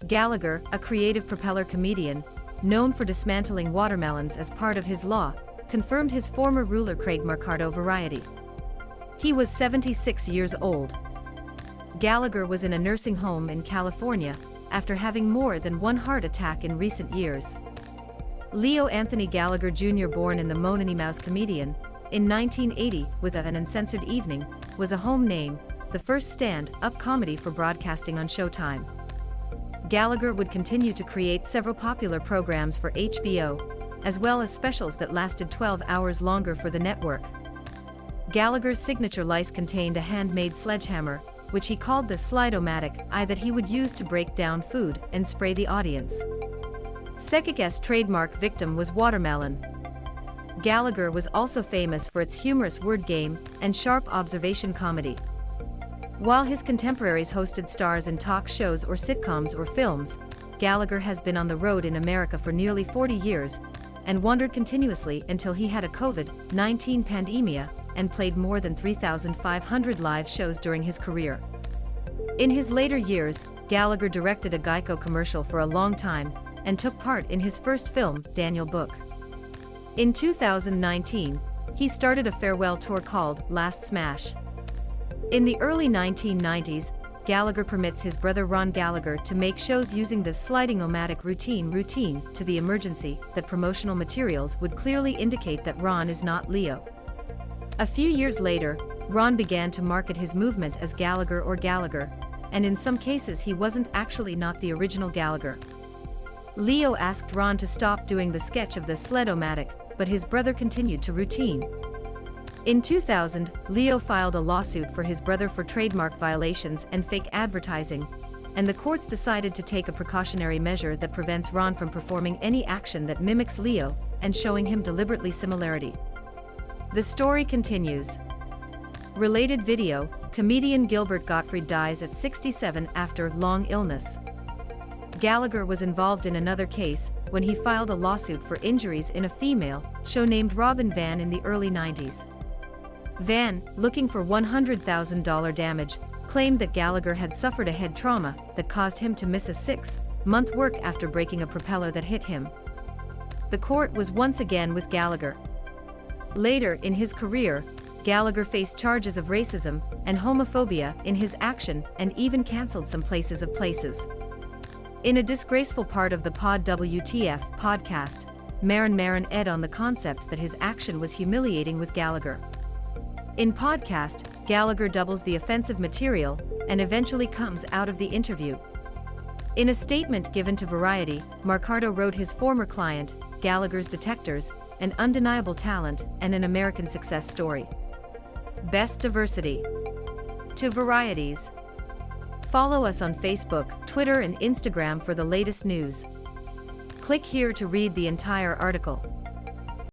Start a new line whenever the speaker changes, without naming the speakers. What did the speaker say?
Gallagher, a creative propeller comedian, known for dismantling watermelons as part of his law, confirmed his former ruler Craig Marquardo Variety. He was 76 years old. Gallagher was in a nursing home in California after having more than one heart attack in recent years. Leo Anthony Gallagher Jr., born in the Mononymous comedian in 1980 with An Uncensored Evening, was a home name, the first stand-up comedy for broadcasting on Showtime. Gallagher would continue to create several popular programs for HBO, as well as specials that lasted 12 hours longer for the network. Gallagher's signature lice contained a handmade sledgehammer, which he called the Slide-O-Matic, that he would use to break down food and spray the audience. Çekiç's trademark victim was watermelon. Gallagher was also famous for its humorous word game and sharp observation comedy. While his contemporaries hosted stars in talk shows or sitcoms or films, Gallagher has been on the road in America for nearly 40 years and wandered continuously until he had a COVID-19 pandemia and played more than 3,500 live shows during his career. In his later years, Gallagher directed a Geico commercial for a long time and took part in his first film, Daniel Book. In 2019, he started a farewell tour called Last Smash. In the early 1990s, Gallagher permits his brother Ron Gallagher to make shows using the Slide-O-Matic routine to the emergency that promotional materials would clearly indicate that Ron is not Leo. A few years later, Ron began to market his movement as Gallagher or Gallagher, and in some cases he wasn't actually not the original Gallagher. Leo asked Ron to stop doing the sketch of the Sled-O-Matic, but his brother continued to routine. In 2000, Leo filed a lawsuit for his brother for trademark violations and fake advertising, and the courts decided to take a precautionary measure that prevents Ron from performing any action that mimics Leo and showing him deliberately similarity. The story continues. Related video: comedian Gilbert Gottfried dies at 67 after long illness. Gallagher was involved in another case when he filed a lawsuit for injuries in a female show named Robin Van in the early 90s. Van, looking for $100,000 damage, claimed that Gallagher had suffered a head trauma that caused him to miss a 6-month work after breaking a propeller that hit him. The court was once again with Gallagher. Later in his career, Gallagher faced charges of racism and homophobia in his action and even cancelled some places of places. In a disgraceful part of the Pod WTF podcast, Marin ed on the concept that his action was humiliating with Gallagher. In podcast, Gallagher doubles the offensive material and eventually comes out of the interview. In a statement given to Variety, Marquardo wrote his former client, Gallagher's detectors, an undeniable talent and an American success story. Best diversity. To Varieties. Follow us on Facebook, Twitter and Instagram for the latest news. Click here to read the entire article.